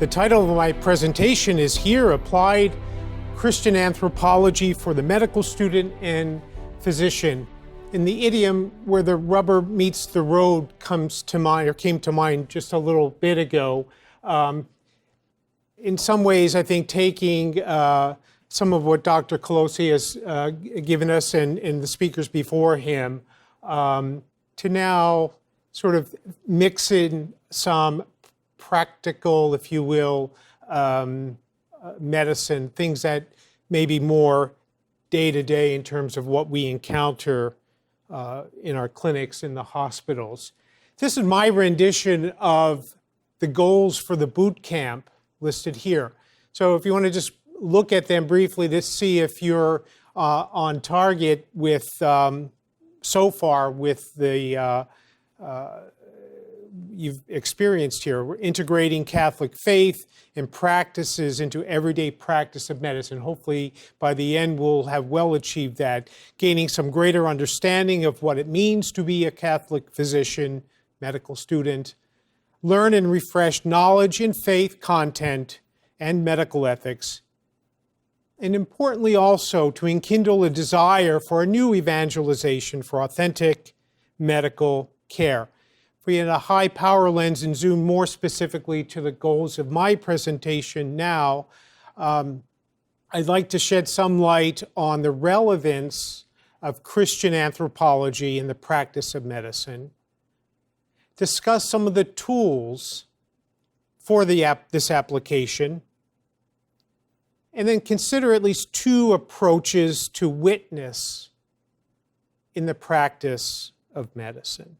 The title of my presentation is here, Applied Christian Anthropology for the Medical Student and Physician. In the idiom where the rubber meets the road comes to mind, or came to mind just a little bit ago. In some ways, I think taking some of what Dr. Colosi has given us and the speakers before him to now sort of mix in some practical, if you will, medicine, things that may be more day-to-day in terms of what we encounter in our clinics, in the hospitals. This is my rendition of the goals for the boot camp listed here. So if you want to just look at them briefly to see if you're on target with, so far, with the you've experienced here. We're integrating Catholic faith and practices into everyday practice of medicine. Hopefully, by the end, we'll have well achieved that, gaining some greater understanding of what it means to be a Catholic physician, medical student, learn and refresh knowledge in faith, content, and medical ethics, and importantly also to enkindle a desire for a new evangelization for authentic medical care. If we had a high power lens and zoom more specifically to the goals of my presentation now, I'd like to shed some light on the relevance of Christian anthropology in the practice of medicine, discuss some of the tools for this application, and then consider at least two approaches to witness in the practice of medicine.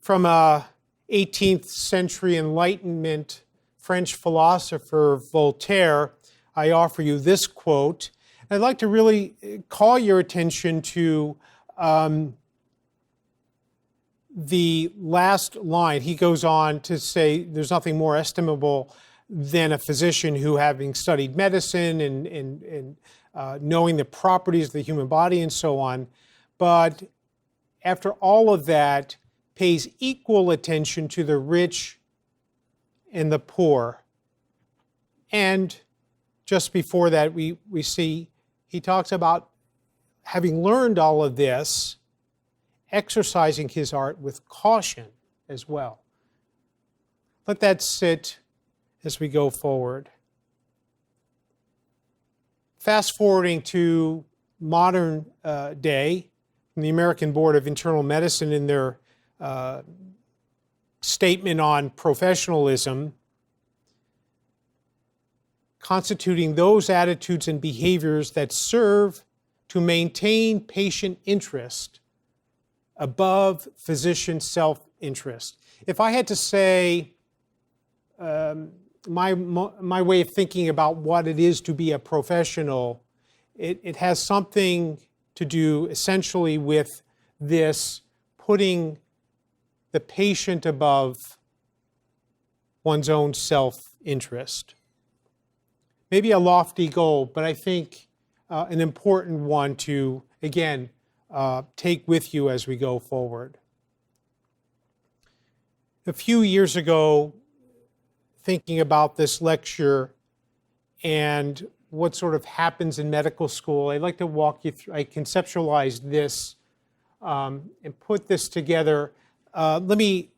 From a 18th century Enlightenment French philosopher Voltaire, I offer you this quote. I'd like to really call your attention to the last line. He goes on to say there's nothing more estimable than a physician who, having studied medicine and knowing the properties of the human body and so on, but after all of that, pays equal attention to the rich and the poor. And just before that, we see he talks about having learned all of this, exercising his art with caution as well. Let that sit as we go forward. Fast forwarding to modern day, from the American Board of Internal Medicine in their statement on professionalism, constituting those attitudes and behaviors that serve to maintain patient interest above physician self-interest. If I had to say my way of thinking about what it is to be a professional, it has something to do essentially with this putting the patient above one's own self-interest. Maybe a lofty goal, but I think an important one to, again, take with you as we go forward. A few years ago, thinking about this lecture and what sort of happens in medical school, I'd like to walk you through, I conceptualized this and put this together. Let me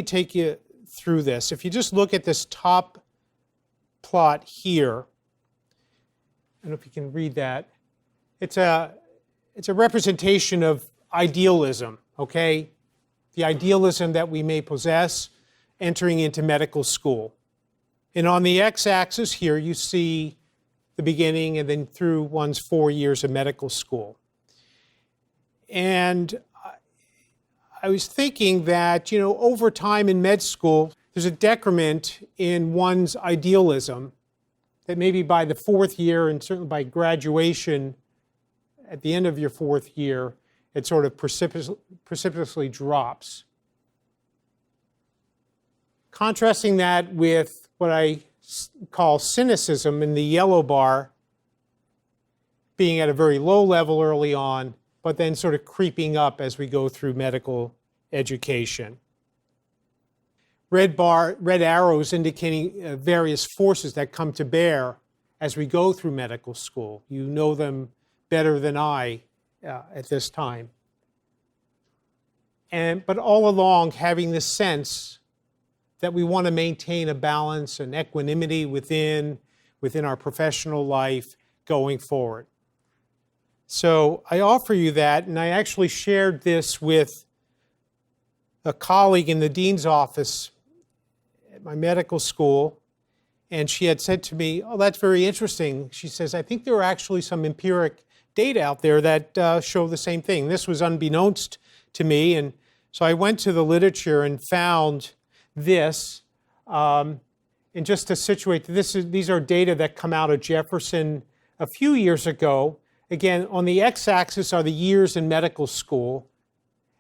take you through this. If you just look at this top plot here, I don't know if you can read that. It's a representation of idealism, okay? The idealism that we may possess entering into medical school. And on the x-axis here, you see the beginning and then through one's 4 years of medical school. And I was thinking that, over time in med school, there's a decrement in one's idealism that maybe by the 4th year and certainly by graduation at the end of your 4th year, it sort of precipitously drops. Contrasting that with what I call cynicism in the yellow bar, being at a very low level early on, but then sort of creeping up as we go through medical education. red arrows indicating various forces that come to bear as we go through medical school. You know them better than I at this time. But all along having this sense that we want to maintain a balance and equanimity within our professional life going forward. So I offer you that, and I actually shared this with a colleague in the dean's office at my medical school, and she had said to me, "Oh, that's very interesting." She says, "I think there are actually some empiric data out there that show the same thing." This was unbeknownst to me, and so I went to the literature and found this. And just to situate, these are data that come out of Jefferson a few years ago. Again, on the x-axis are the years in medical school.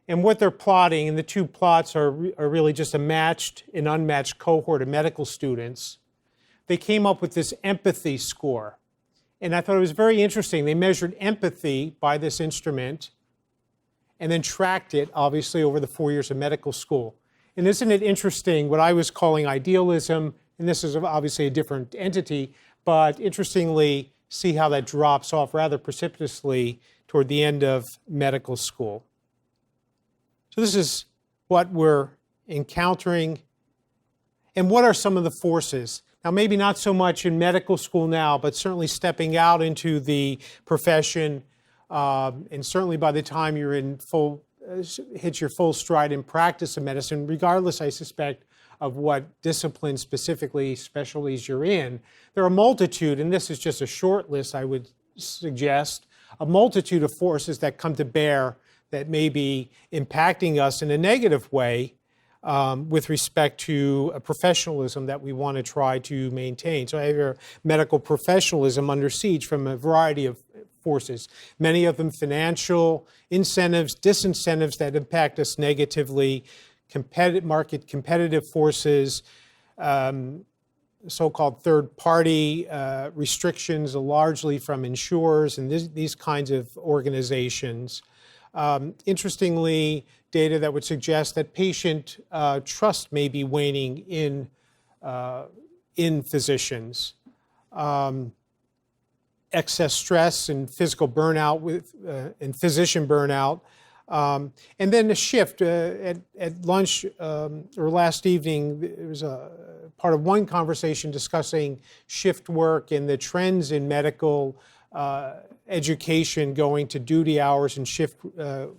And what they're plotting, and the two plots are really just a matched and unmatched cohort of medical students. They came up with this empathy score. And I thought it was very interesting. They measured empathy by this instrument and then tracked it, obviously, over the 4 years of medical school. And isn't it interesting what I was calling idealism, and this is obviously a different entity, but interestingly, see how that drops off rather precipitously toward the end of medical school. So this is what we're encountering. And what are some of the forces? Now, maybe not so much in medical school now, but certainly stepping out into the profession, and certainly by the time you're in hit your full stride in practice of medicine, regardless, I suspect, of what discipline specifically, specialties you're in. There are a multitude, and this is just a short list, I would suggest, a multitude of forces that come to bear that may be impacting us in a negative way with respect to a professionalism that we want to try to maintain. So I have your medical professionalism under siege from a variety of forces, many of them financial incentives, disincentives that impact us negatively, market competitive forces, so-called third-party restrictions, largely from insurers and these kinds of organizations. Interestingly, data that would suggest that patient trust may be waning in physicians. Excess stress and physical burnout and physician burnout. And then a shift at lunch or last evening, there was a part of one conversation discussing shift work and the trends in medical education going to duty hours and shift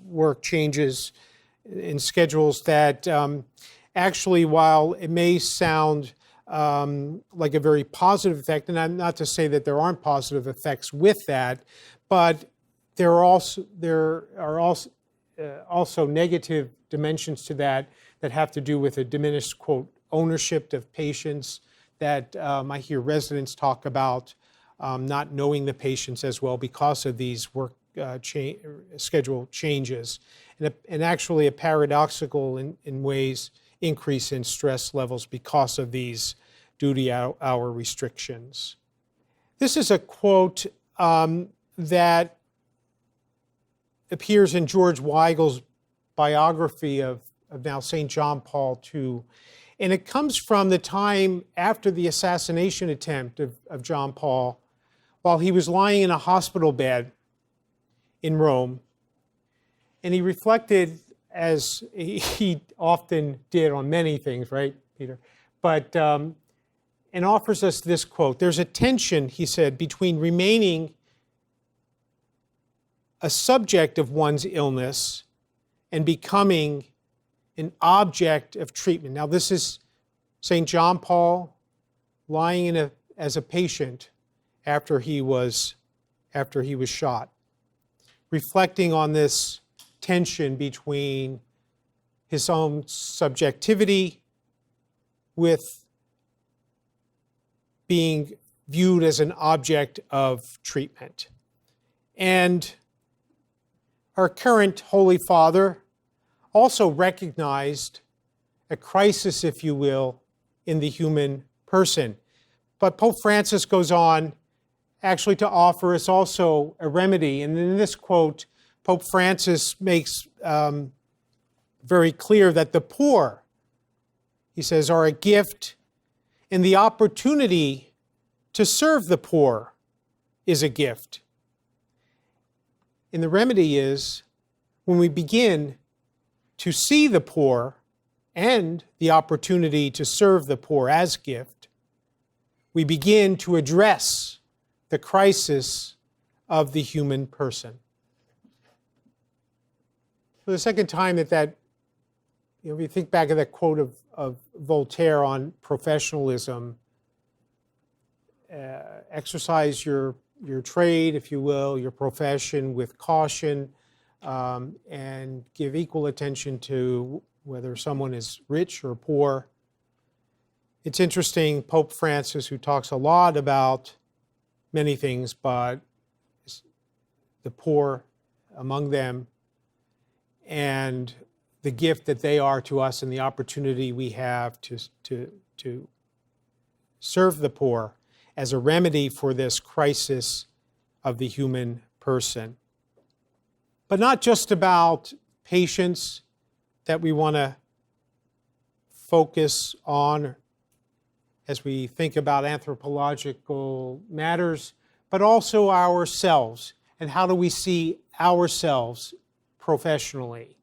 work changes in schedules that actually, while it may sound like a very positive effect, and not to say that there aren't positive effects with that, but there are also negative dimensions to that have to do with a diminished, quote, ownership of patients that I hear residents talk about not knowing the patients as well because of these work schedule changes, and actually a paradoxical in ways increase in stress levels because of these duty hour restrictions. This is a quote that appears in George Weigel's biography of now Saint John Paul II. And it comes from the time after the assassination attempt of John Paul, while he was lying in a hospital bed in Rome. And he reflected, as he often did on many things, right, Peter? But, and offers us this quote. There's a tension, he said, between remaining a subject of one's illness and becoming an object of treatment. Now, this is St. John Paul lying as a patient after he was shot, reflecting on this tension between his own subjectivity with being viewed as an object of treatment. And our current Holy Father also recognized a crisis, if you will, in the human person. But Pope Francis goes on actually to offer us also a remedy. And in this quote, Pope Francis makes very clear that the poor, he says, are a gift, and the opportunity to serve the poor is a gift. And the remedy is when we begin to see the poor and the opportunity to serve the poor as gift, we begin to address the crisis of the human person. For the second time if you think back of that quote of Voltaire on professionalism, exercise your trade, if you will, your profession with caution, and give equal attention to whether someone is rich or poor. It's interesting, Pope Francis, who talks a lot about many things, but the poor among them and the gift that they are to us and the opportunity we have to serve the poor as a remedy for this crisis of the human person. But not just about patients that we want to focus on as we think about anthropological matters, but also ourselves. And how do we see ourselves professionally?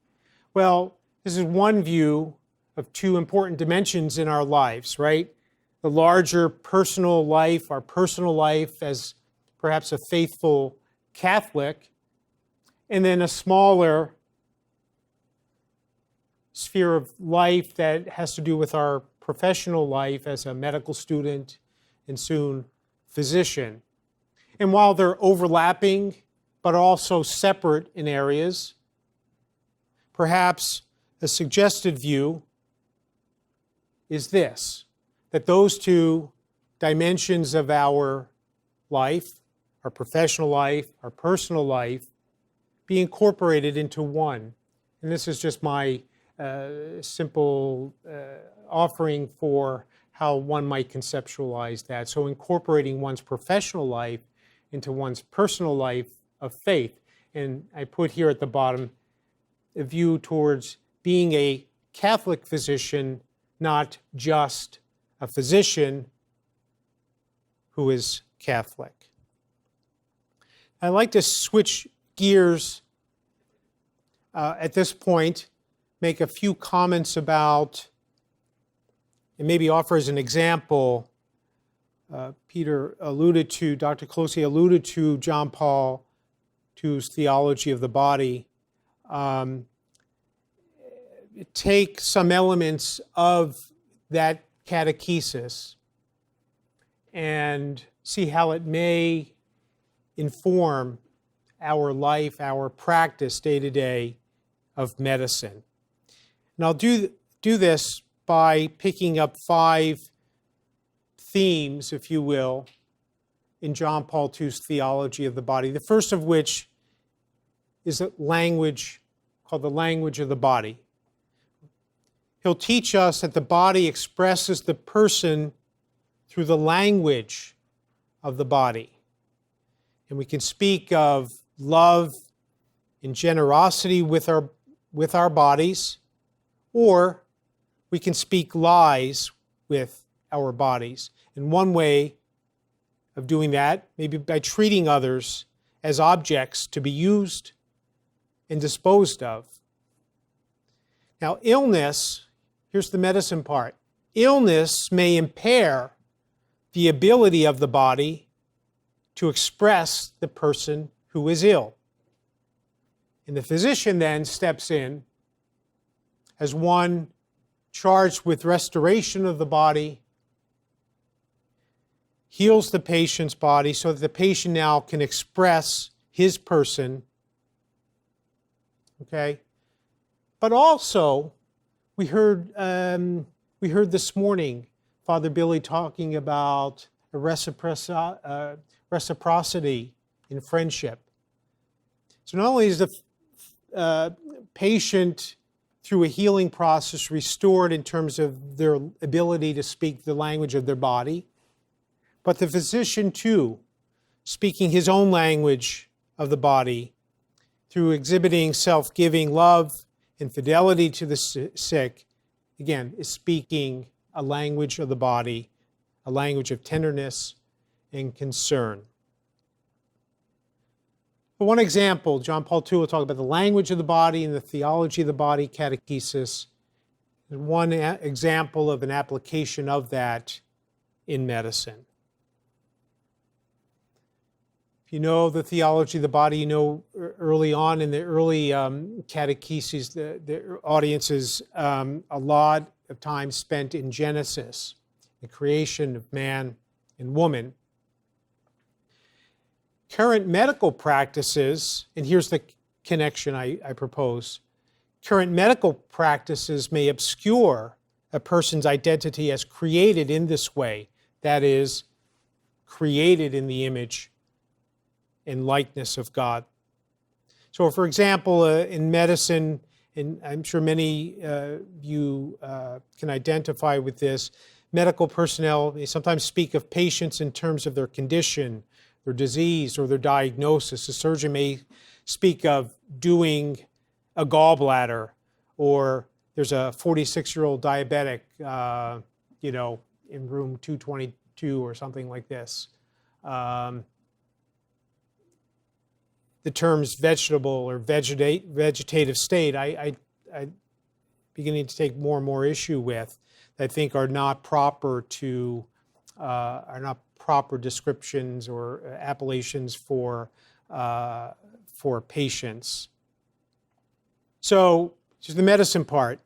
Well, this is one view of two important dimensions in our lives, right? The larger personal life, our personal life as perhaps a faithful Catholic, and then a smaller sphere of life that has to do with our professional life as a medical student and soon physician. And while they're overlapping, but also separate in areas, perhaps a suggested view is this, that those two dimensions of our life, our professional life, our personal life, be incorporated into one. And this is just my simple offering for how one might conceptualize that. So incorporating one's professional life into one's personal life of faith. And I put here at the bottom a view towards being a Catholic physician, not just a physician who is Catholic. I'd like to switch gears at this point, make a few comments about, and maybe offer as an example, Dr. Colosi alluded to John Paul II's theology of the body. Take some elements of that catechesis and see how it may inform our life, our practice day to day of medicine. And I'll do this by picking up 5 themes, if you will, in John Paul II's theology of the body. The first of which is a language called the language of the body. He'll teach us that the body expresses the person through the language of the body. And we can speak of love and generosity with our bodies, or we can speak lies with our bodies. And one way of doing that, maybe by treating others as objects to be used and disposed of. Now, illness, here's the medicine part. Illness may impair the ability of the body to express the person who is ill. And the physician then steps in as one charged with restoration of the body, heals the patient's body so that the patient now can express his person. Okay? But also, we heard this morning Father Billy talking about a reciprocity in friendship. So not only is the patient, through a healing process, restored in terms of their ability to speak the language of their body, but the physician too, speaking his own language of the body through exhibiting self-giving love and fidelity to the sick, again, is speaking a language of the body, a language of tenderness and concern. For one example, John Paul II will talk about the language of the body and the theology of the body, catechesis. One example of an application of that in medicine. If you know the theology of the body, you know early on in the early catechesis, the audiences, a lot of time spent in Genesis, the creation of man and woman. Current medical practices, and here's the connection I propose, current medical practices may obscure a person's identity as created in this way, that is, created in the image and likeness of God. So, for example, in medicine, and I'm sure many of you can identify with this, medical personnel may sometimes speak of patients in terms of their condition, their disease, or their diagnosis. A surgeon may speak of doing a gallbladder, or there's a 46-year-old diabetic, in room 222 or something like this. The terms vegetable or vegetative state, I beginning to take more and more issue with, I think are not proper descriptions or appellations for patients. So, just the medicine part,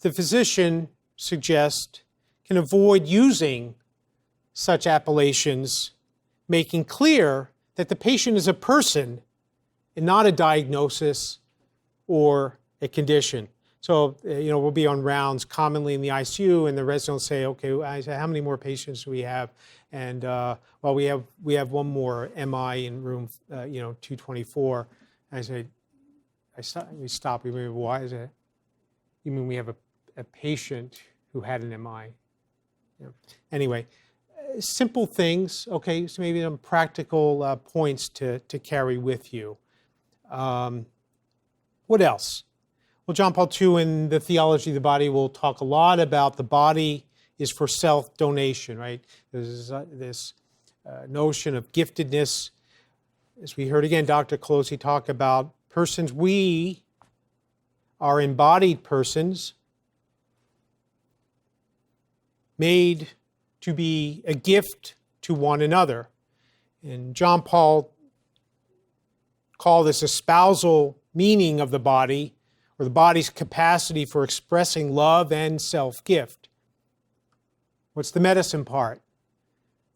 the physician suggests can avoid using such appellations, making clear that the patient is a person and not a diagnosis or a condition. So, we'll be on rounds commonly in the ICU, and the resident will say, okay, I say, how many more patients do we have? And, we have one more MI in room, 224. And I say, we stop. We mean, why is it? You mean we have a patient who had an MI? Anyway, simple things, okay, so maybe some practical points to carry with you. What else? Well, John Paul II in the Theology of the Body will talk a lot about the body is for self-donation, right? There's this notion of giftedness. As we heard again, Dr. Colosi talk about persons. We are embodied persons made to be a gift to one another. And John Paul called this a spousal meaning of the body, or the body's capacity for expressing love and self-gift. What's the medicine part?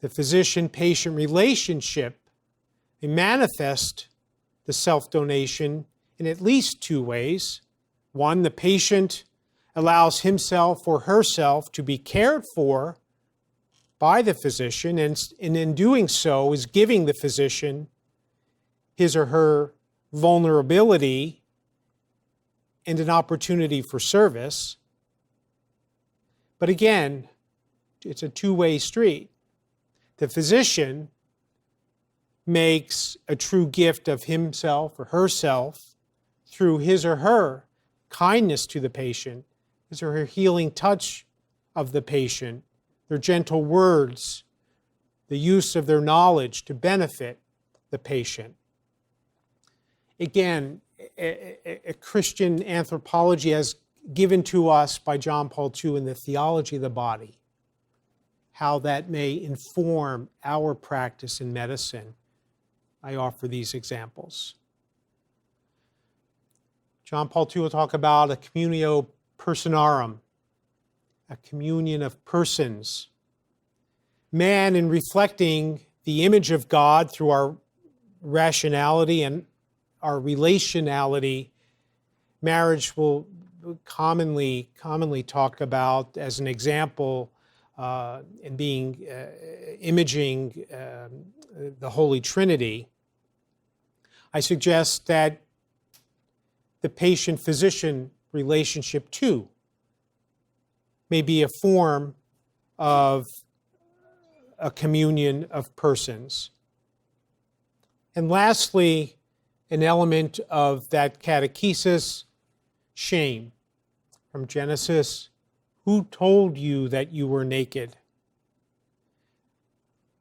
The physician-patient relationship may manifest the self-donation in at least two ways. One, the patient allows himself or herself to be cared for by the physician, and in doing so is giving the physician his or her vulnerability and an opportunity for service. But again, it's a two-way street. The physician makes a true gift of himself or herself through his or her kindness to the patient, his or her healing touch of the patient, their gentle words, the use of their knowledge to benefit the patient. Again, a Christian anthropology as given to us by John Paul II in the Theology of the Body, how that may inform our practice in medicine. I offer these examples. John Paul II will talk about a communio personarum, a communion of persons. Man, in reflecting the image of God through our rationality and our relationality, marriage will commonly talk about as an example in being imaging the Holy Trinity. I suggest that the patient-physician relationship too may be a form of a communion of persons. And lastly, an element of that catechesis, shame. From Genesis Who told you that you were naked?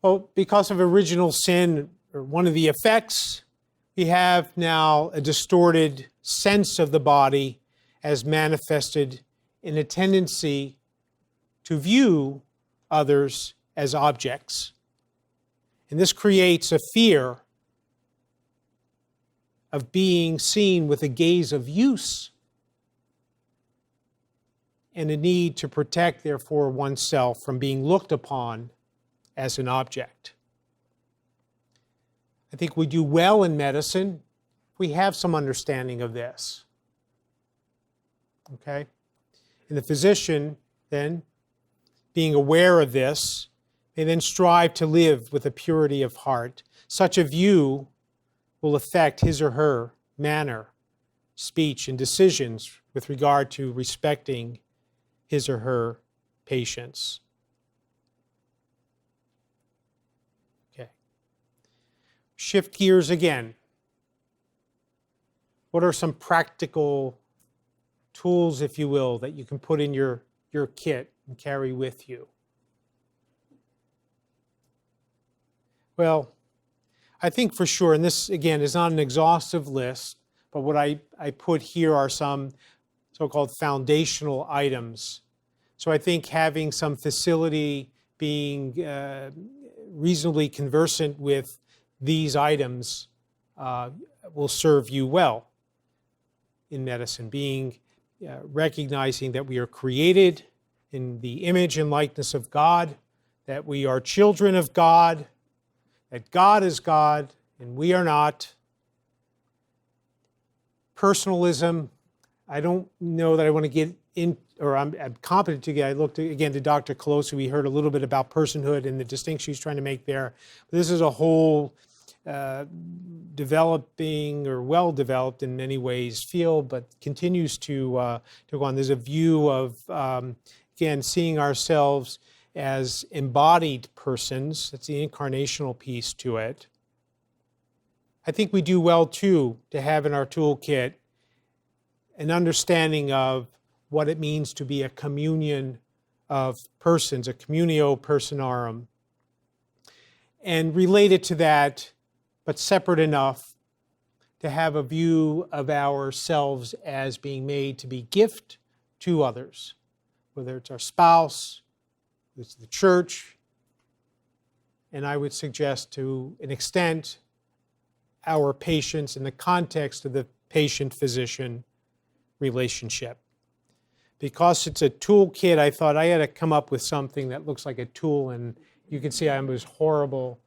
Well, because of original sin, or one of the effects, we have now a distorted sense of the body as manifested in a tendency to view others as objects. And this creates a fear of being seen with a gaze of use and a need to protect, therefore, oneself from being looked upon as an object. I think we do well in medicine if we have some understanding of this. Okay? And the physician, then, being aware of this, may then strive to live with a purity of heart. Such a view will affect his or her manner, speech, and decisions with regard to respecting his or her patients. Okay. Shift gears again. What are some practical tools, if you will, that you can put in your kit and carry with you? Well, I think for sure, and this again is not an exhaustive list, but what I put here are some so-called foundational items. So I think having some facility, being reasonably conversant with these items will serve you well in medicine. Recognizing that we are created in the image and likeness of God, that we are children of God, that God is God and we are not. Personalism, I don't know that I want to get in, or I'm competent to get. I looked again to Dr. Colosi. We heard a little bit about personhood and the distinction he's trying to make there. This is a whole developing, or well-developed in many ways, field, but continues to go on. There's a view of, again, seeing ourselves as embodied persons. That's the incarnational piece to it. I think we do well, too, to have in our toolkit an understanding of what it means to be a communion of persons, a communio personarum. And related to that, but separate enough to have a view of ourselves as being made to be gift to others, whether it's our spouse, it's the church, and I would suggest to an extent our patients in the context of the patient-physician relationship. Because it's a toolkit, I thought I had to come up with something that looks like a tool, and you can see I was horrible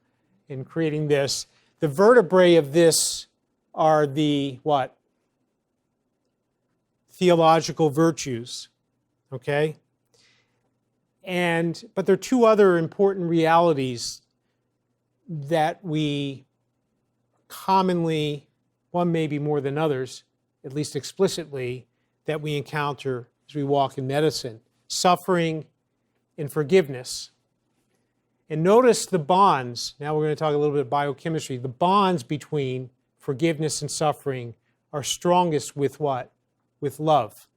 in creating this. The vertebrae of this are the what? Theological virtues, okay? But there are two other important realities that we commonly, one maybe more than others, at least explicitly, that we encounter as we walk in medicine: suffering and forgiveness. And notice the bonds. Now we're going to talk a little bit of biochemistry. The bonds between forgiveness and suffering are strongest with what? With love.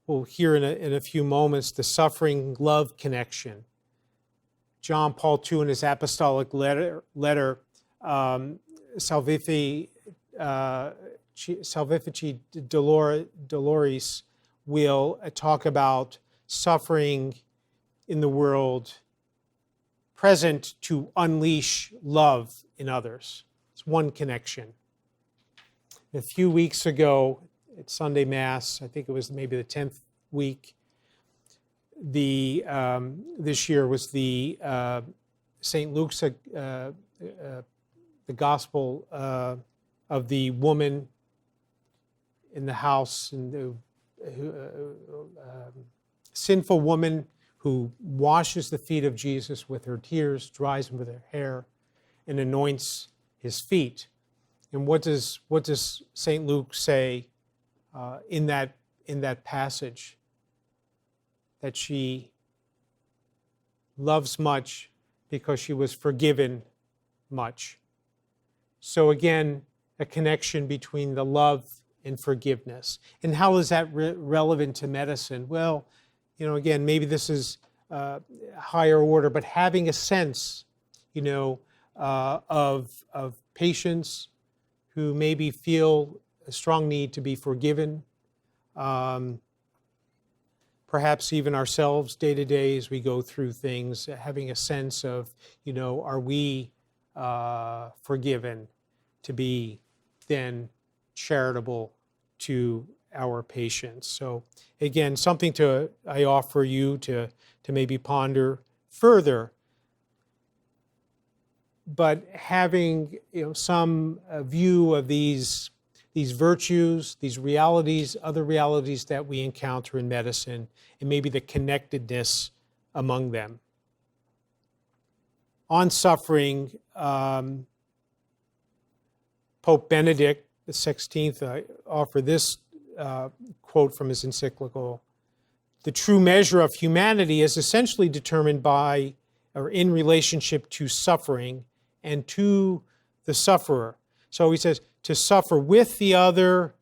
We'll hear in a few moments the suffering-love connection. John Paul II in his apostolic letter Salvifici Doloris, will talk about suffering in the world present to unleash love in others. It's one connection. A few weeks ago at Sunday Mass, I think it was maybe the 10th week, this year was the St. Luke's, the gospel of the woman in the house, and the sinful woman who washes the feet of Jesus with her tears, dries them with her hair, and anoints his feet. And what does St. Luke say in that passage? That she loves much because she was forgiven much. So again, a connection between the love and forgiveness. And how is that relevant to medicine? Well, again, maybe this is higher order, but having a sense, of patients who maybe feel a strong need to be forgiven, perhaps even ourselves day to day as we go through things, having a sense of, are we forgiven, to be then charitable to our patients. So again, something I offer you to maybe ponder further, but having some view of these virtues, these realities, other realities that we encounter in medicine, and maybe the connectedness among them. On suffering, Pope Benedict XVI offered this quote from his encyclical: "The true measure of humanity is essentially determined by or in relationship to suffering and to the sufferer." So he says, to suffer with the other,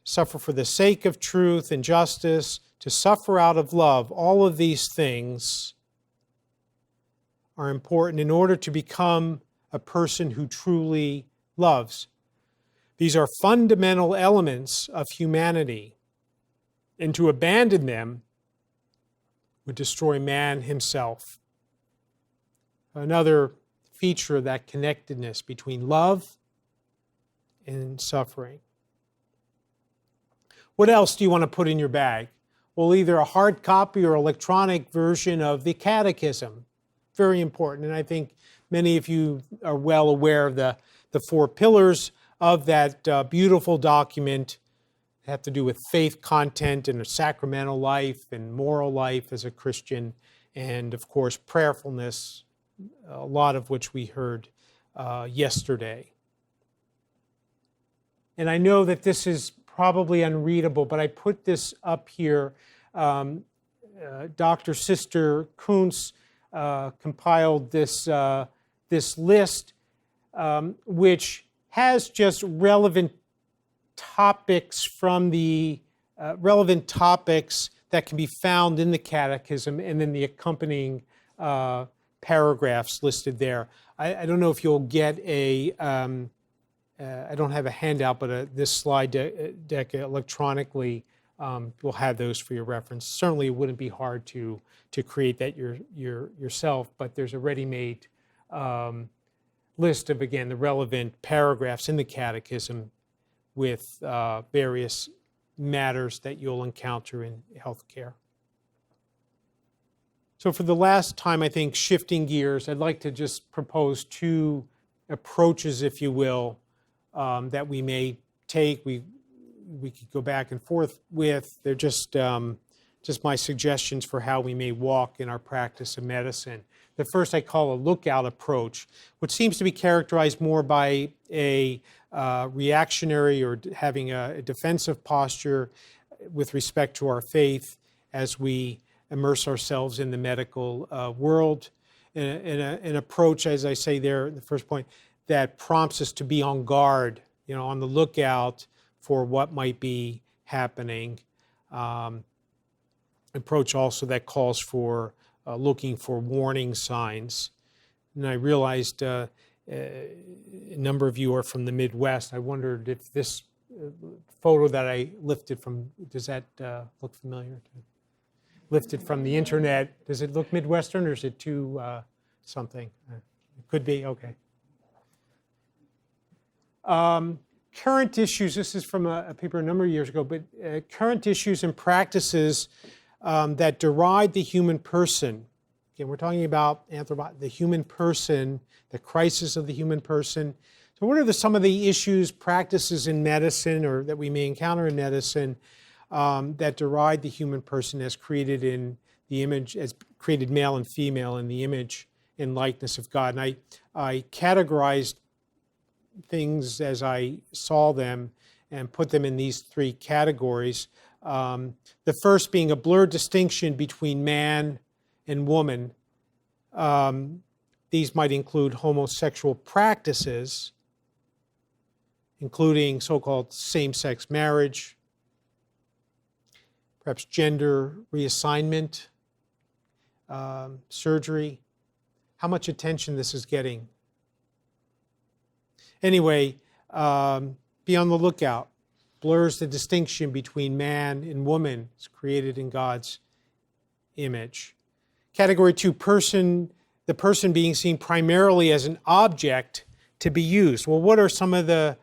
suffer for the sake of truth and justice, to suffer out of love, all of these things are important in order to become a person who truly loves. These are fundamental elements of humanity, and to abandon them would destroy man himself. Another feature of that connectedness between love and suffering. What else do you want to put in your bag? Well, either a hard copy or electronic version of the Catechism. Very important, and I think many of you are well aware of the 4 pillars of that beautiful document. They have to do with faith content and a sacramental life and moral life as a Christian, and of course prayerfulness, a lot of which we heard yesterday. And I know that this is probably unreadable, but I put this up here. Dr. Sister Kuntz compiled this list, which has just relevant topics from the relevant topics that can be found in the Catechism, and then the accompanying paragraphs listed there. I don't know if you'll get I don't have a handout, but this slide deck electronically will have those for your reference. Certainly, it wouldn't be hard to create that yourself, but there's a ready-made list of, again, the relevant paragraphs in the Catechism with various matters that you'll encounter in healthcare. So for the last time, I think, shifting gears, I'd like to just propose 2 approaches, if you will, that we may take. We could go back and forth with. They're just my suggestions for how we may walk in our practice of medicine. The first I call a lookout approach, which seems to be characterized more by a reactionary or having a defensive posture with respect to our faith as we immerse ourselves in the medical world. An approach, as I say there in the first point, that prompts us to be on guard, on the lookout for what might be happening. Approach also that calls for looking for warning signs. And I realized a number of you are from the Midwest. I wondered if this photo that I lifted from, does that look familiar? Lifted from the internet, does it look Midwestern, or is it too something? It could be, okay. Current issues, this is from a paper a number of years ago, but current issues and practices that deride the human person. Again, we're talking about the human person, the crisis of the human person. So what are some of the issues, practices in medicine, or that we may encounter in medicine, that deride the human person as created in the image, as created male and female in the image and likeness of God? And I categorized things as I saw them and put them in these 3 categories. The first being a blurred distinction between man and woman. These might include homosexual practices, including so-called same-sex marriage, perhaps gender reassignment, surgery, how much attention this is getting. Anyway, be on the lookout. Blurs the distinction between man and woman. It's created in God's image. Category 2, the person being seen primarily as an object to be used. Well, what are some of the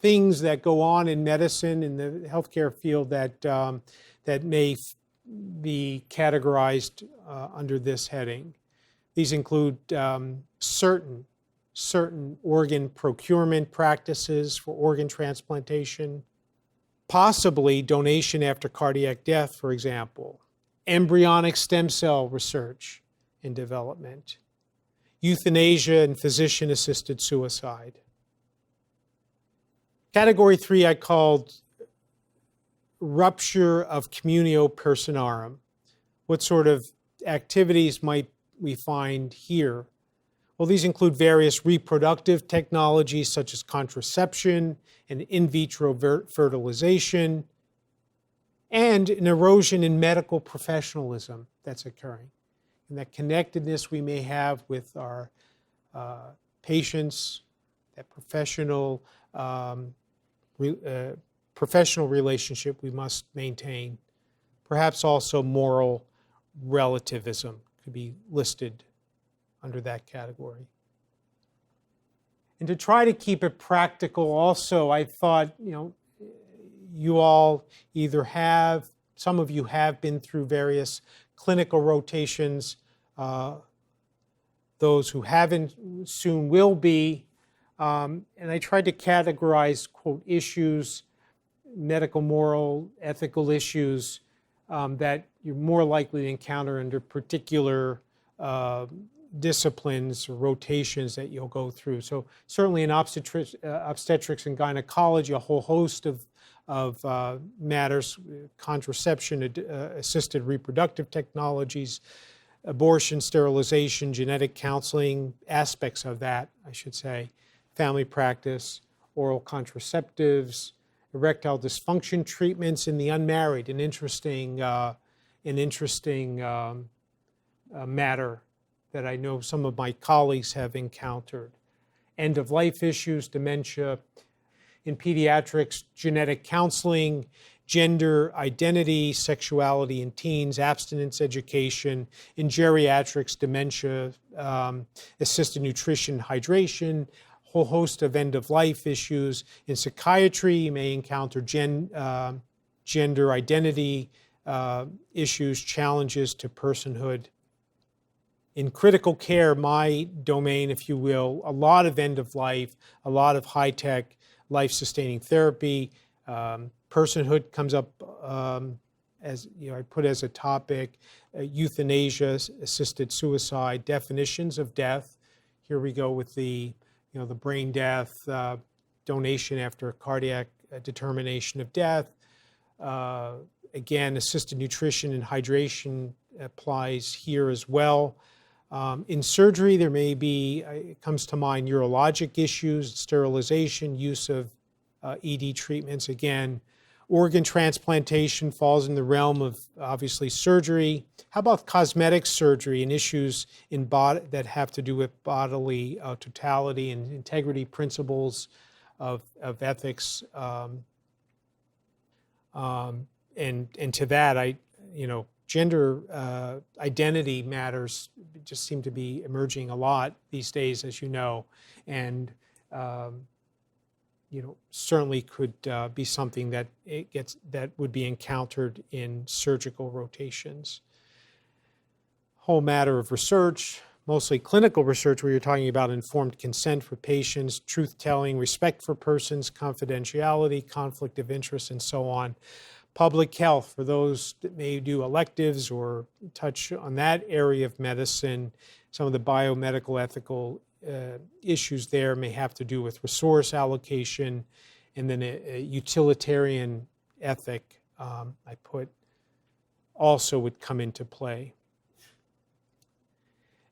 things that go on in medicine, in the healthcare field, that may be categorized under this heading? These include certain organ procurement practices for organ transplantation, possibly donation after cardiac death, for example, embryonic stem cell research and development, euthanasia and physician-assisted suicide. Category 3 I called rupture of communio personarum. What sort of activities might we find here? Well, these include various reproductive technologies such as contraception and in vitro fertilization, and an erosion in medical professionalism that's occurring. And that connectedness we may have with our patients, that professional relationship we must maintain. Perhaps also moral relativism could be listed under that category. And to try to keep it practical also, I thought, you all either have, some of you have been through various clinical rotations. Those who haven't soon will be. And I tried to categorize, quote, issues, medical, moral, ethical issues that you're more likely to encounter under particular disciplines or rotations that you'll go through. So certainly in obstetrics and gynecology, a whole host of matters, contraception, assisted reproductive technologies, abortion, sterilization, genetic counseling, aspects of that, I should say, family practice, oral contraceptives, erectile dysfunction treatments in the unmarried, an interesting matter that I know some of my colleagues have encountered. End-of-life issues, dementia, in pediatrics, genetic counseling, gender identity, sexuality in teens, abstinence education, in geriatrics, dementia, assisted nutrition, hydration, whole host of end-of-life issues. In psychiatry, you may encounter gender identity issues, challenges to personhood. In critical care, my domain, if you will, a lot of end-of-life, a lot of high-tech, life-sustaining therapy. Personhood comes up as I put as a topic. Euthanasia, assisted suicide, definitions of death. Here we go with the the brain death, donation after cardiac determination of death. Again, assisted nutrition and hydration applies here as well. In surgery, there may be, it comes to mind, urologic issues, sterilization, use of ED treatments. Again, organ transplantation falls in the realm of, obviously, surgery. How about cosmetic surgery and issues in that have to do with bodily totality and integrity principles of ethics? And to that, gender identity matters just seem to be emerging a lot these days, as you know, and certainly could be something that would be encountered in surgical rotations. Whole matter of research, mostly clinical research, where you're talking about informed consent for patients, truth-telling, respect for persons, confidentiality, conflict of interest, and so on. Public health, for those that may do electives or touch on that area of medicine, some of the biomedical ethical issues there may have to do with resource allocation, and then a utilitarian ethic, I put, also would come into play.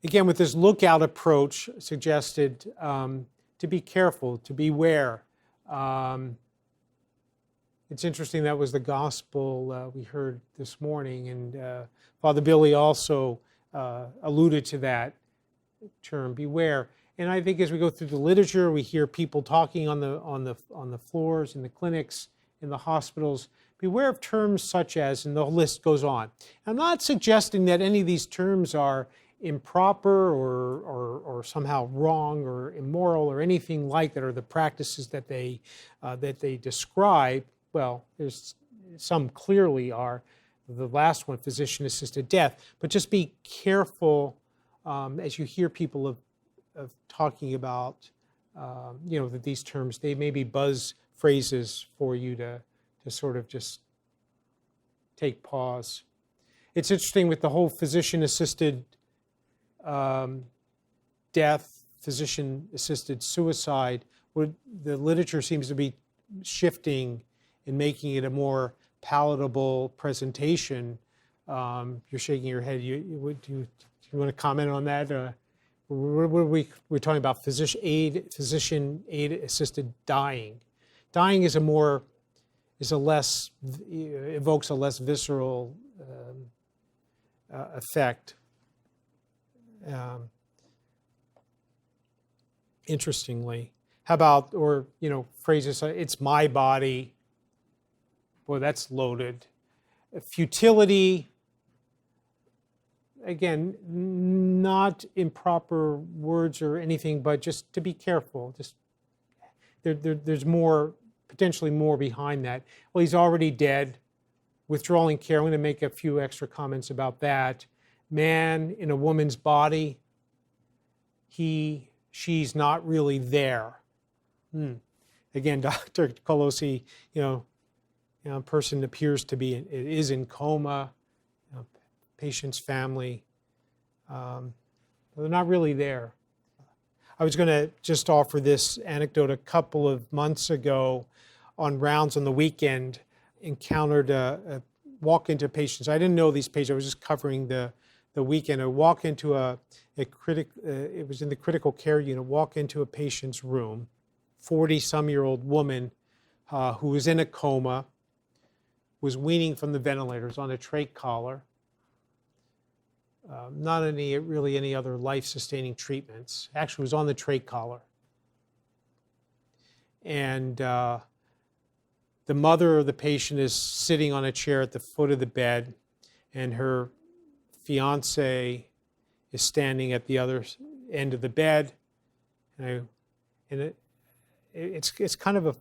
Again, with this lookout approach suggested, to be careful, to beware. It's interesting, that was the gospel we heard this morning, and Father Billy also alluded to that term, beware. And I think as we go through the literature, we hear people talking on the floors, in the clinics, in the hospitals. Beware of terms such as, and the list goes on. I'm not suggesting that any of these terms are improper or somehow wrong or immoral or anything like that, or the practices that they describe. Well, there's some clearly are. The last one, physician-assisted death. But just be careful as you hear people of talking about, that these terms, they may be buzz phrases for you to sort of just take pause. It's interesting with the whole physician-assisted death, physician-assisted suicide, where the literature seems to be shifting and making it a more palatable presentation. You're shaking your head. Do you want to comment on that? We're talking about physician aid assisted dying. Dying evokes a less visceral effect. Interestingly, how about, phrases like, it's my body. Boy, that's loaded. Futility. Again, not improper words or anything, but just to be careful. Just there's more, potentially more behind that. Well, he's already dead. Withdrawing care. I'm going to make a few extra comments about that. Man in a woman's body. She's not really there. Again, Dr. Colosi, a person appears to be, is in coma. Patient's family, they're not really there. I was going to just offer this anecdote. A couple of months ago, on rounds on the weekend, encountered walk into patients. I didn't know these patients. I was just covering the weekend. I walk into it was in the critical care unit. Walk into a patient's room, 40-some-year-old woman who was in a coma, was weaning from the ventilators on a trach collar. Not any other life-sustaining treatments. Actually, was on the trach collar. And the mother of the patient is sitting on a chair at the foot of the bed, and her fiance is standing at the other end of the bed. It's kind of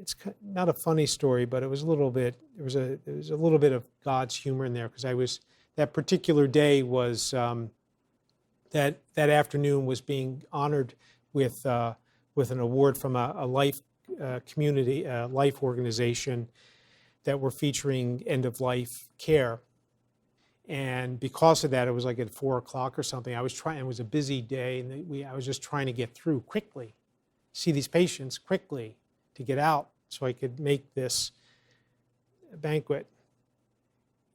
it's not a funny story, but it was a little bit. There was a little bit of God's humor in there, because that particular day was that afternoon was being honored with an award from a life community life organization that were featuring end of life care, and because of that, it was like at 4 o'clock or something. It was a busy day, and I was just trying to get through quickly, see these patients quickly to get out so I could make this banquet.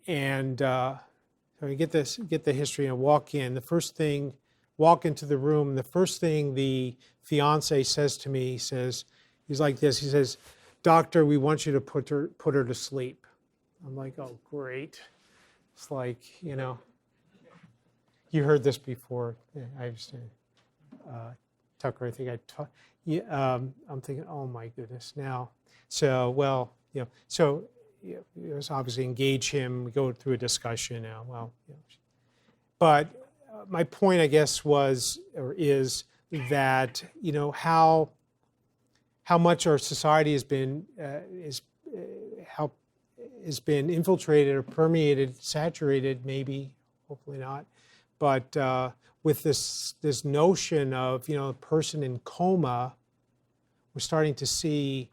And so I get the history and walk in. Walk into the room. The first thing the fiance says to me, he's like this. He says, "Doctor, we want you to put her to sleep." I'm like, "Oh, great." It's like, you heard this before. I understand. Tucker, I think I taught. I'm thinking, oh my goodness. Now, so it was obviously engage him. We go through a discussion now. Well, but my point, I guess, is that how much our society has been infiltrated or permeated, saturated, maybe, hopefully not, but with this notion of a person in coma. We're starting to see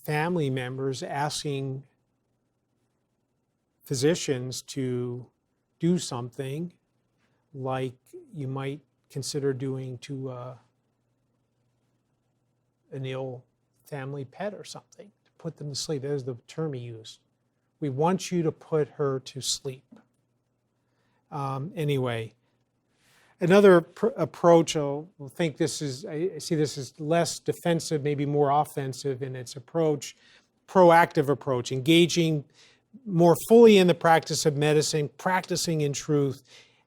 family members asking physicians to do something like you might consider doing to an ill family pet or something, to put them to sleep. That is the term he used. We want you to put her to sleep. Anyway, Another approach, I think this is, I see this as less defensive, maybe more offensive in its approach, proactive approach, engaging more fully in the practice of medicine, practicing in truth,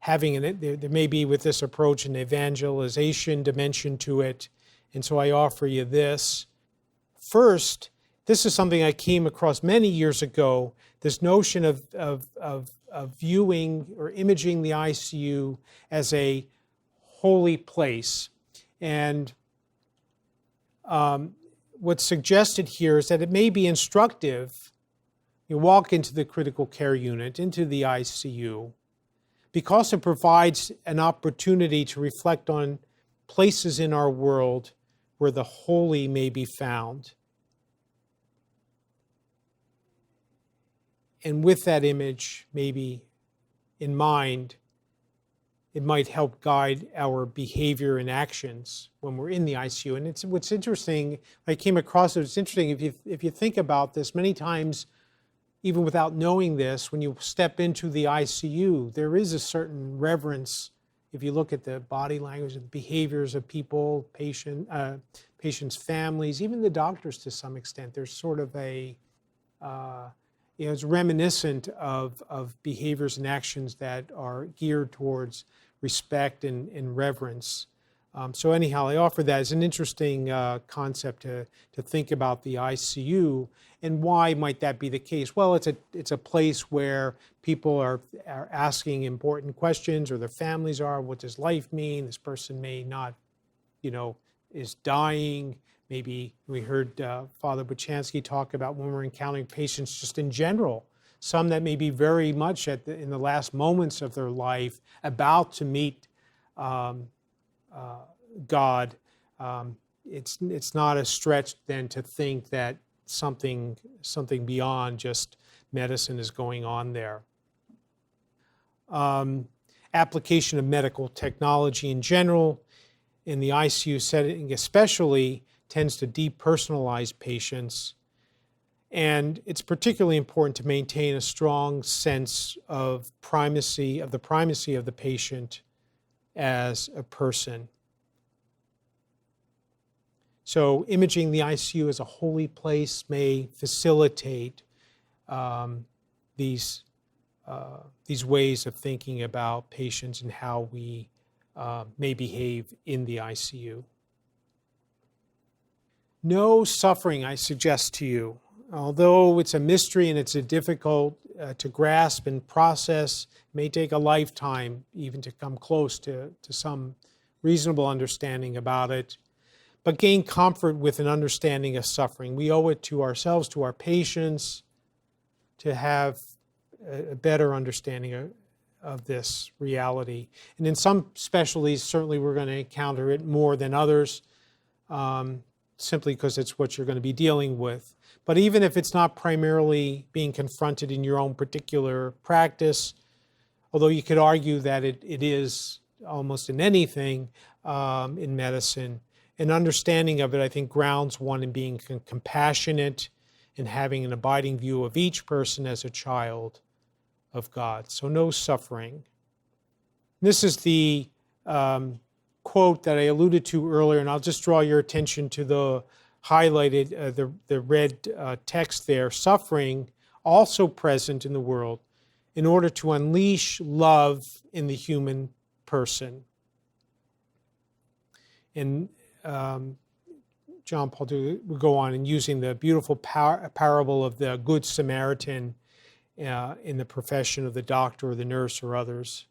there may be with this approach an evangelization dimension to it. And so I offer you this. First, this is something I came across many years ago, this notion of viewing or imaging the ICU as a holy place. And what's suggested here is that it may be instructive. You walk into the critical care unit, into the ICU, because it provides an opportunity to reflect on places in our world where the holy may be found. And with that image, maybe in mind, it might help guide our behavior and actions when we're in the ICU. And what's interesting, I came across it, it's interesting, if you think about this, many times, even without knowing this, when you step into the ICU, there is a certain reverence. If you look at the body language and behaviors of people, patients' families, even the doctors to some extent, there's sort of a, it's reminiscent of behaviors and actions that are geared towards respect and reverence. So anyhow, I offer that as an interesting concept to think about the ICU. And why might that be the case? Well, it's a place where people are asking important questions, or their families are. What does life mean? This person may not, is dying. Maybe we heard Father Bochansky talk about when we're encountering patients just in general, some that may be very much in the last moments of their life about to meet God. It's not a stretch then to think that something beyond just medicine is going on there. Application of medical technology in general, in the ICU setting especially, tends to depersonalize patients. And it's particularly important to maintain a strong sense of the primacy of the patient as a person. So imaging the ICU as a holy place may facilitate these ways of thinking about patients and how we may behave in the ICU. No suffering, I suggest to you. Although it's a mystery and it's a difficult to grasp and process, it may take a lifetime even to come close to some reasonable understanding about it. But gain comfort with an understanding of suffering. We owe it to ourselves, to our patients, to have a better understanding of this reality. And in some specialties, certainly we're going to encounter it more than others, simply because it's what you're going to be dealing with. But even if it's not primarily being confronted in your own particular practice, although you could argue that it is almost in anything in medicine, an understanding of it, I think, grounds one in being compassionate and having an abiding view of each person as a child of God. So no suffering. This is the quote that I alluded to earlier, and I'll just draw your attention to the highlighted, the red text there. Suffering also present in the world in order to unleash love in the human person. And John Paul II would go on in using the beautiful parable of the Good Samaritan in the profession of the doctor or the nurse or others.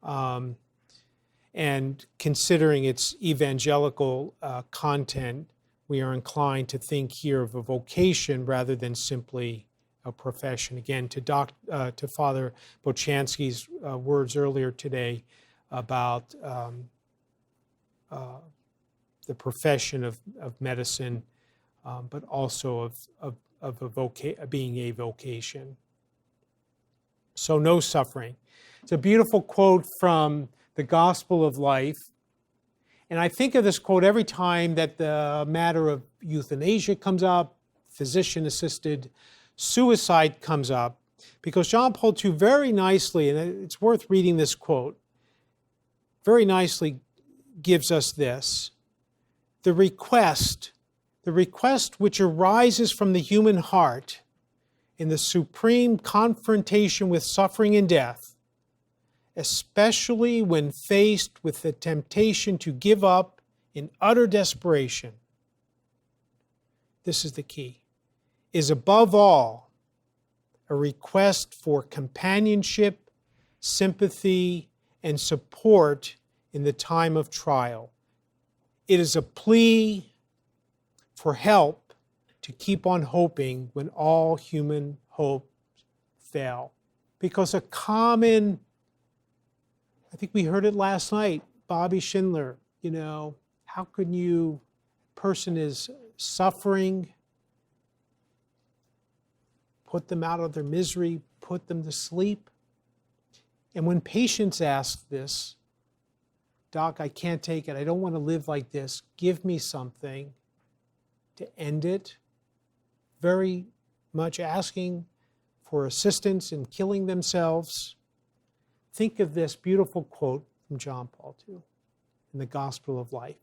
And considering its evangelical content, we are inclined to think here of a vocation rather than simply a profession. Again, to Father Bochansky's words earlier today about the profession of medicine, but also of being a vocation. So no suffering. It's a beautiful quote from the Gospel of Life. And I think of this quote every time that the matter of euthanasia comes up, physician-assisted suicide comes up, because John Paul II very nicely, and it's worth reading this quote, very nicely gives us this. The request which arises from the human heart in the supreme confrontation with suffering and death, especially when faced with the temptation to give up in utter desperation, this is the key, is above all a request for companionship, sympathy, and support in the time of trial. It is a plea for help to keep on hoping when all human hope fail. Because a common, I think we heard it last night, Bobby Schindler, how can you, person is suffering, put them out of their misery, put them to sleep. And when patients ask this, Doc, I can't take it. I don't want to live like this. Give me something to end it. Very much asking for assistance in killing themselves. Think of this beautiful quote from John Paul II in the Gospel of Life.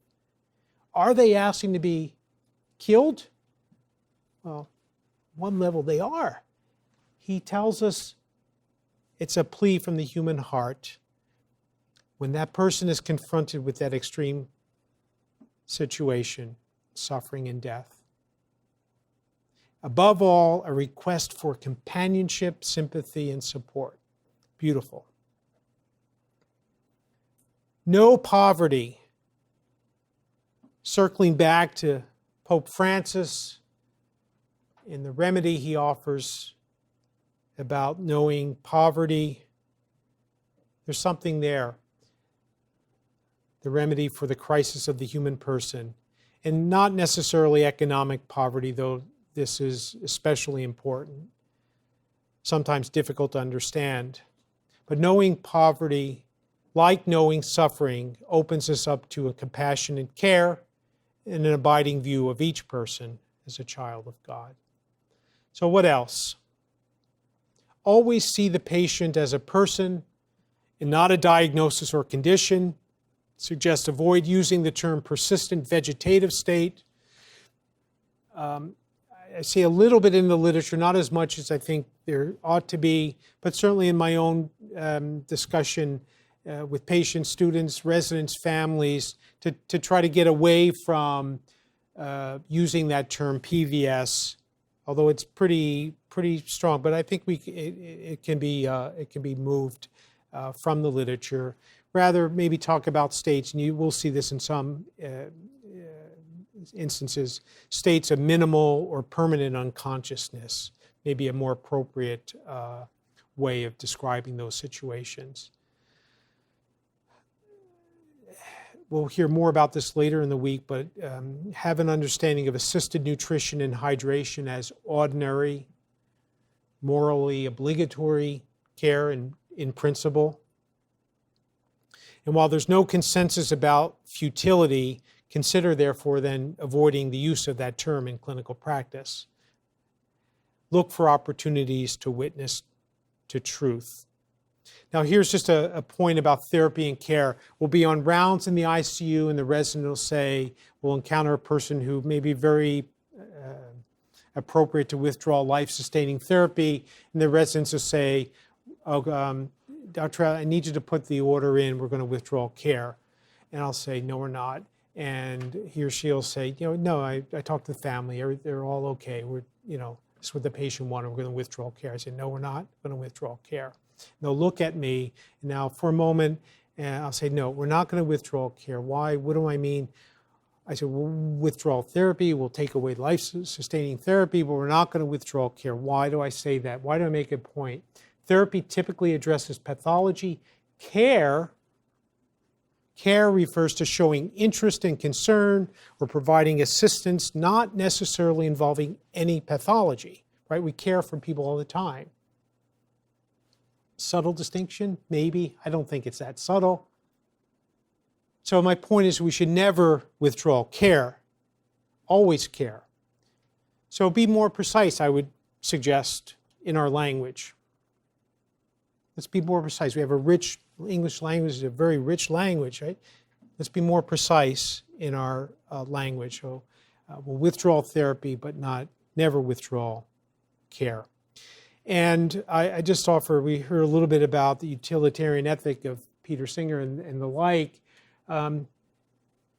Are they asking to be killed? Well, one level they are. He tells us it's a plea from the human heart when that person is confronted with that extreme situation, suffering and death. Above all, a request for companionship, sympathy, and support. Beautiful. No poverty. Circling back to Pope Francis in the remedy he offers about knowing poverty, there's something there. The remedy for the crisis of the human person. And not necessarily economic poverty, though this is especially important. Sometimes difficult to understand. But knowing poverty, like knowing suffering, opens us up to a compassionate care and an abiding view of each person as a child of God. So what else? Always see the patient as a person and not a diagnosis or condition. Suggest avoid using the term persistent vegetative state. I see a little bit in the literature, not as much as I think there ought to be, but certainly in my own discussion with patients, students, residents, families, to try to get away from using that term PVS, although it's pretty strong. But I think it can be moved from the literature. Rather, maybe talk about states, and you will see this in some instances, states of minimal or permanent unconsciousness, maybe a more appropriate way of describing those situations. We'll hear more about this later in the week, but have an understanding of assisted nutrition and hydration as ordinary, morally obligatory care in principle. And while there's no consensus about futility, consider therefore then avoiding the use of that term in clinical practice. Look for opportunities to witness to truth. Now here's just a point about therapy and care. We'll be on rounds in the ICU and the resident will say, we'll encounter a person who may be very appropriate to withdraw life-sustaining therapy, and the residents will say, Dr. I need you to put the order in, we're going to withdraw care. And I'll say, no, we're not. And he or she will say, no, I talked to the family, they're all okay. This is what the patient wanted, we're going to withdraw care. I say, no, we're not going to withdraw care. And they'll look at me, and now for a moment, and I'll say, no, we're not going to withdraw care. Why? What do I mean? I said, we'll withdraw therapy, we'll take away life-sustaining therapy, but we're not going to withdraw care. Why do I say that? Why do I make a point? Therapy typically addresses pathology. Care refers to showing interest and concern or providing assistance, not necessarily involving any pathology, right? We care for people all the time. Subtle distinction? Maybe. I don't think it's that subtle. So my point is we should never withdraw care. Always care. So be more precise, I would suggest, in our language. Let's be more precise. We have a rich, English language is a very rich language, right? Let's be more precise in our language. So we'll withdraw therapy, but never withdraw care. And I just offer, we heard a little bit about the utilitarian ethic of Peter Singer and the like.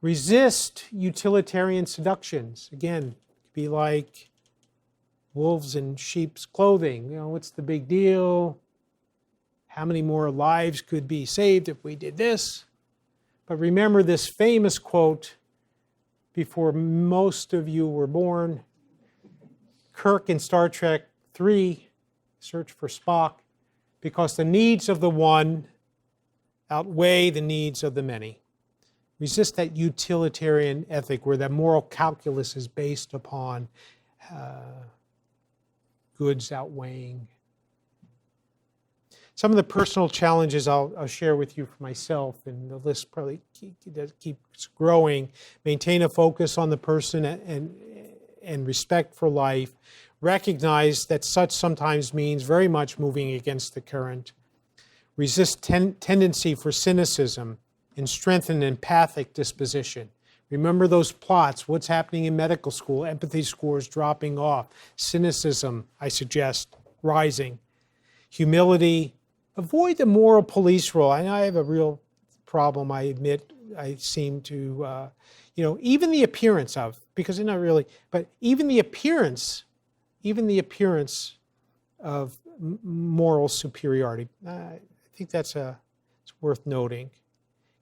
Resist utilitarian seductions. Again, be like wolves in sheep's clothing. You know, what's the big deal? How many more lives could be saved if we did this? But remember this famous quote before most of you were born. Kirk in Star Trek III, Search for Spock, because the needs of the one outweigh the needs of the many. Resist that utilitarian ethic where that moral calculus is based upon goods outweighing. Some of the personal challenges I'll share with you for myself, and the list probably keeps growing. Maintain a focus on the person and respect for life. Recognize that such sometimes means very much moving against the current. Resist tendency for cynicism and strengthen an empathic disposition. Remember those plots, what's happening in medical school, empathy scores dropping off, cynicism, I suggest, rising. Humility, avoid the moral police role. I have a real problem, I admit. I seem to, even the appearance of, because they're not really, but even the appearance of moral superiority. I think it's worth noting.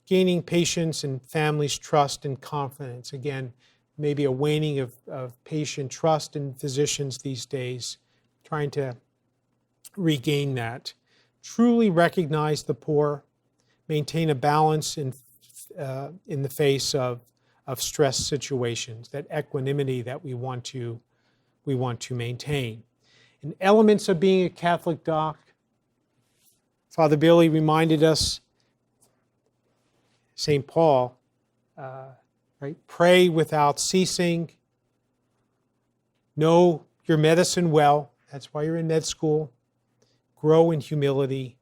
Gaining patients and families' trust and confidence. Again, maybe a waning of patient trust in physicians these days, trying to regain that. Truly recognize the poor, maintain a balance in the face of stress situations, that equanimity that we want to maintain. And elements of being a Catholic doc, Father Billy reminded us, St. Paul, right? Pray without ceasing. Know your medicine well. That's why you're in med school. Grow in humility.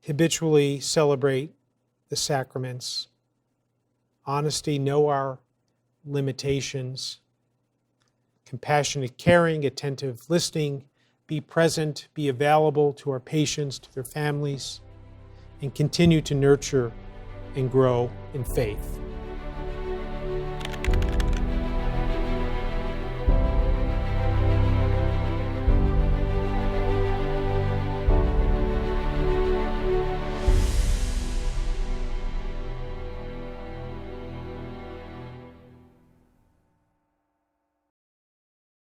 Habitually celebrate the sacraments. Honesty, know our limitations. Compassionate caring, attentive listening. Be present, be available to our patients, to their families, and continue to nurture and grow in faith.